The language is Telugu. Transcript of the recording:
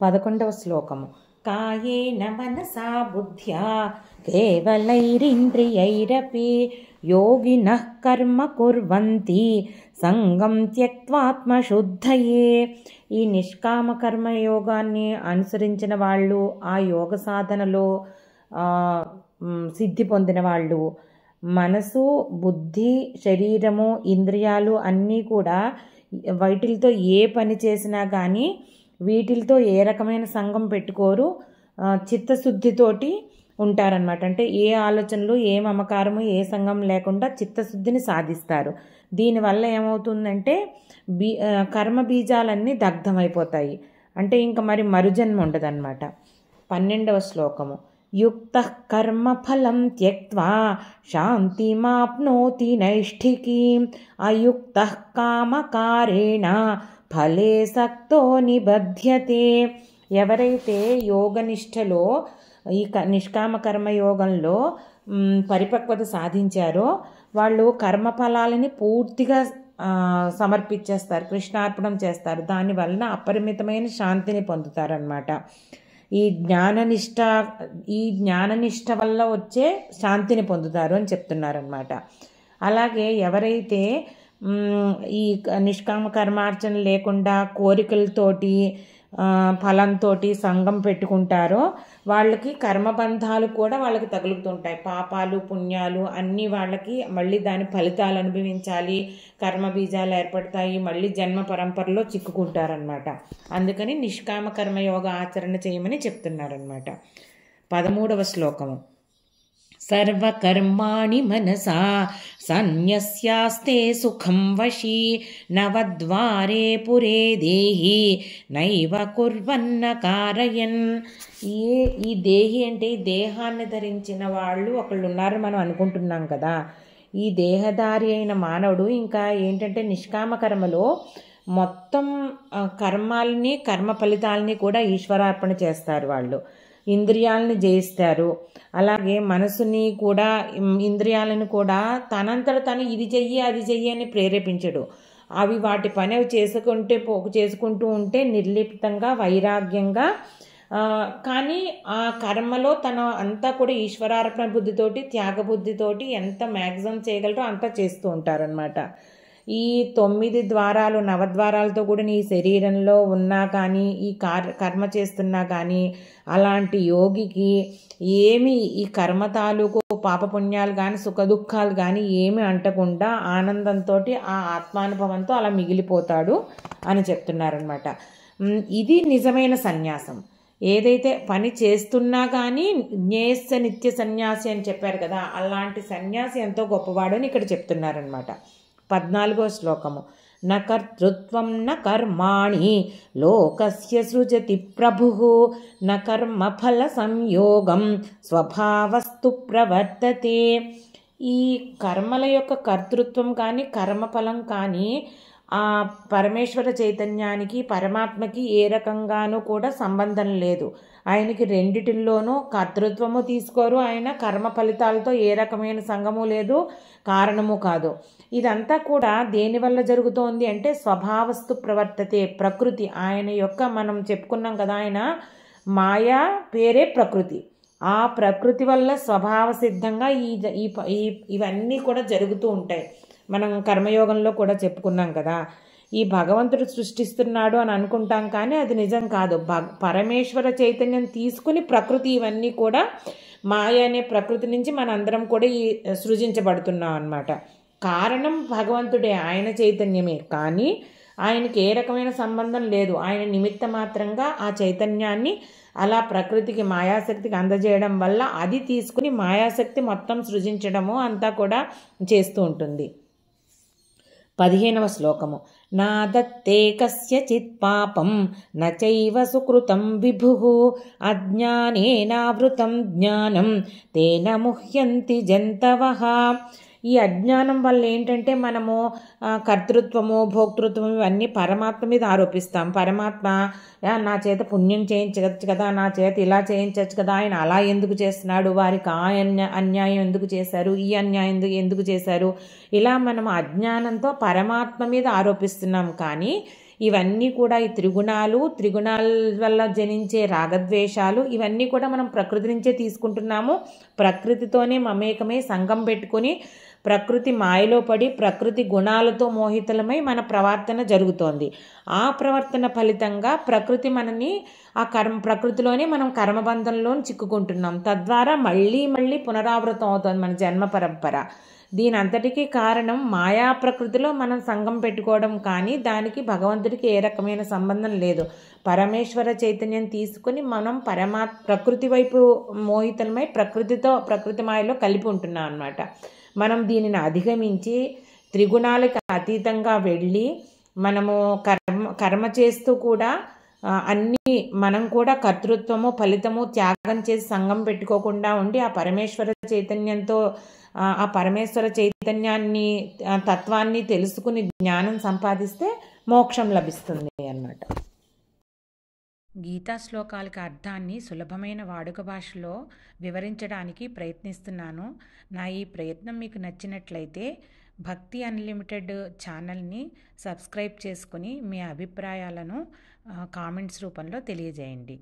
11వ శ్లోకము. కాయేన మనసా బుద్ధ్యా కేవలైరింద్రియైరపి యోగినః కర్మ కుర్వంతి సంగం త్యక్త్వాత్మశుద్ధయే. ఈ నిష్కామ కర్మ యోగాన్ని అనుసరించిన వాళ్ళు, ఆ యోగ సాధనలో సిద్ధి పొందిన వాళ్ళు మనసు, బుద్ధి, శరీరము, ఇంద్రియాలు అన్నీ కూడా వీటితో ఏ పని చేసినా కానీ వీటితో ఏ రకమైన సంఘం పెట్టుకోరు, చిత్తశుద్ధితోటి ఉంటారనమాట. అంటే ఏ ఆలోచనలు, ఏ మమకారము, ఏ సంఘం లేకుండా చిత్తశుద్ధిని సాధిస్తారు. దీనివల్ల ఏమవుతుందంటే కర్మ బీజాలన్నీ దగ్ధమైపోతాయి. అంటే ఇంకా మరి మరుజన్మ ఉండదన్నమాట. 12వ శ్లోకము. యుక్తః కర్మఫలం త్యక్త్వా శాంతిమాప్నోతి నైష్ఠికీం అయుక్తః కామకారేణ ఫలే సక్తో నిబధ్యతే. ఎవరైతే యోగనిష్టలో ఈ నిష్కామ కర్మయోగంలో పరిపక్వత సాధించారో వాళ్ళు కర్మఫలాలని పూర్తిగా సమర్పించేస్తారు, కృష్ణార్పణం చేస్తారు. దానివలన అపరిమితమైన శాంతిని పొందుతారనమాట. ఈ జ్ఞాననిష్ట వల్ల వచ్చే శాంతిని పొందుతారు అని చెప్తున్నారనమాట. అలాగే ఎవరైతే ఈ నిష్కామ కర్మార్చన లేకుండా కోరికలతోటి ఫలంతో సంఘం పెట్టుకుంటారో వాళ్ళకి కర్మబంధాలు కూడా వాళ్ళకి తగులుతుంటాయి. పాపాలు, పుణ్యాలు అన్నీ వాళ్ళకి మళ్ళీ దాని ఫలితాలు అనుభవించాలి, కర్మ బీజాలు ఏర్పడతాయి, మళ్ళీ జన్మ పరంపరలో చిక్కుకుంటారనమాట. అందుకని నిష్కామ కర్మయోగ ఆచరణ చేయమని చెప్తున్నారనమాట. 13వ శ్లోకము. సర్వకర్మాణి మనసా సన్యస్యాస్తే సుఖం వశీ నవద్వారే పురే దేహి నైవ కుర్వన్న కారయన్. ఈ దేహి అంటే ఈ దేహాన్ని ధరించిన వాళ్ళు ఒకళ్ళు ఉన్నారు మనం అనుకుంటున్నాం కదా. ఈ దేహధారి అయిన మానవుడు ఇంకా ఏంటంటే నిష్కామ కర్మలో మొత్తం కర్మాలని, కర్మ ఫలితాలని కూడా ఈశ్వరార్పణ చేస్తారు. వాళ్ళు ఇంద్రియాలని జయిస్తారు. అలాగే మనసుని కూడా, ఇంద్రియాలను కూడా తనంతట తను ఇది చెయ్యి అది చెయ్యి అని ప్రేరేపించడు. అవి వాటి పని అవి చేసుకుంటూ ఉంటే నిర్లిప్తంగా, వైరాగ్యంగా, కానీ ఆ కర్మలో తన అంతా కూడా ఈశ్వరార్పణ బుద్ధితోటి, త్యాగబుద్ధితోటి ఎంత మ్యాక్సిమం చేయగలరో అంతా చేస్తూ ఉంటారనమాట. ఈ 9 ద్వారాలు, నవద్వారాలతో కూడా నీ శరీరంలో ఉన్నా కానీ, ఈ కర్మ చేస్తున్నా కానీ అలాంటి యోగికి ఏమి ఈ కర్మ తాలూకు పాపపుణ్యాలు కానీ, సుఖ దుఃఖాలు కానీ ఏమి అంటకుండా ఆనందంతో, ఆ ఆత్మానుభవంతో అలా మిగిలిపోతాడు అని చెప్తున్నారనమాట. ఇది నిజమైన సన్యాసం. ఏదైతే పని చేస్తున్నా కానీ జ్ఞేయస్స నిత్య సన్యాసి అని చెప్పారు కదా, అలాంటి సన్యాసి ఎంతో గొప్పవాడు అని ఇక్కడ చెప్తున్నారనమాట. 14వ శ్లోకము. న కర్తృత్వం న కర్మాణి లోకస్య సృజతి ప్రభుః న కర్మఫల సంయోగం స్వభావస్తు ప్రవర్తతే. ఈ కర్మల యొక్క కర్తృత్వం కానీ, కర్మఫలం కానీ ఆ పరమేశ్వర చైతన్యానికి, పరమాత్మకి ఏ రకంగానూ కూడా సంబంధం లేదు. ఆయనకి రెండిటిల్లోనూ కర్తృత్వము తీసుకోరు, ఆయన కర్మ ఫలితాలతో ఏ రకమైన సంగము లేదు, కారణము కాదు. ఇదంతా కూడా దేనివల్ల జరుగుతోంది అంటే స్వభావస్తు ప్రవర్తతే. ప్రకృతి ఆయన యొక్క, మనం చెప్పుకున్నాం కదా, ఆయన మాయా పేరే ప్రకృతి. ఆ ప్రకృతి వల్ల స్వభావ సిద్ధంగా ఇవన్నీ కూడా జరుగుతూ ఉంటాయి. మనం కర్మయోగంలో కూడా చెప్పుకున్నాం కదా. ఈ భగవంతుడు సృష్టిస్తున్నాడు అని అనుకుంటాం కానీ అది నిజం కాదు. పరమేశ్వర చైతన్యం తీసుకుని ప్రకృతి ఇవన్నీ కూడా మాయ అనే ప్రకృతి నుంచి మనందరం కూడా సృజించబడుతున్నాం అన్నమాట. కారణం భగవంతుడే, ఆయన చైతన్యమే. కానీ ఆయనకి ఏ రకమైన సంబంధం లేదు. ఆయన నిమిత్త మాత్రంగా ఆ చైతన్యాన్ని అలా ప్రకృతికి, మాయాశక్తికి అందజేయడం వల్ల అది తీసుకుని మాయాశక్తి మొత్తం సృజించడము అంతా కూడా చేస్తూ ఉంటుంది. 15వ శ్లోకము. నా దత్తే కస్యచిత్ పాపం న చైవ సుకృతం విభుః అజ్ఞానేనావృతం జ్ఞానం తేన ముహ్యంతి జంతవః. ఈ అజ్ఞానం వల్ల ఏంటంటే మనము కర్తృత్వము, భోక్తృత్వము ఇవన్నీ పరమాత్మ మీద ఆరోపిస్తాం. పరమాత్మ నా చేత పుణ్యం చేయించవచ్చు కదా, నా చేత ఇలా చేయించవచ్చు కదా, ఆయన అలా ఎందుకు చేస్తున్నాడు, వారికి ఆ అన్యాయం ఎందుకు చేశారు, ఈ అన్యాయం ఎందుకు చేశారు, ఇలా మనం అజ్ఞానంతో పరమాత్మ మీద ఆరోపిస్తున్నాం. కానీ ఇవన్నీ కూడా ఈ త్రిగుణాల వల్ల జనించే రాగద్వేషాలు ఇవన్నీ కూడా మనం ప్రకృతి నుంచే తీసుకుంటున్నాము. ప్రకృతితోనే మమేకమై సంఘం పెట్టుకొని ప్రకృతి మాయలో పడి ప్రకృతి గుణాలతో మోహితులమై మన ప్రవర్తన జరుగుతోంది. ఆ ప్రవర్తన ఫలితంగా ప్రకృతి మనని ప్రకృతిలోనే మనం కర్మబంధంలో చిక్కుకుంటున్నాం. తద్వారా మళ్ళీ పునరావృతం అవుతుంది మన జన్మ పరంపర. దీని అంతటికీ కారణం మాయా ప్రకృతిలో మనం సంఘం పెట్టుకోవడం, కానీ దానికి భగవంతుడికి ఏ రకమైన సంబంధం లేదు. పరమేశ్వర చైతన్యం తీసుకుని మనం ప్రకృతి వైపు మోహితులమై ప్రకృతి మాయలో కలిపి ఉంటున్నాం అన్నమాట. మనం దీనిని అధిగమించి త్రిగుణాలకు అతీతంగా వెళ్ళి మనము కర్మ చేస్తూ కూడా అన్నీ మనం కూడా కర్తృత్వము ఫలితము త్యాగం చేసి సంఘం పెట్టుకోకుండా ఉండి ఆ పరమేశ్వర చైతన్యాన్ని తత్వాన్ని తెలుసుకుని జ్ఞానం సంపాదిస్తే మోక్షం లభిస్తుంది అన్నమాట. గీతా శ్లోకాలకి అర్థాన్ని సులభమైన వాడుక భాషలో వివరించడానికి ప్రయత్నిస్తున్నాను. నా ఈ ప్రయత్నం మీకు నచ్చినట్లయితే భక్తి అన్లిమిటెడ్ ఛానల్ని సబ్స్క్రైబ్ చేసుకుని మీ అభిప్రాయాలను కామెంట్స్ రూపంలో తెలియజేయండి.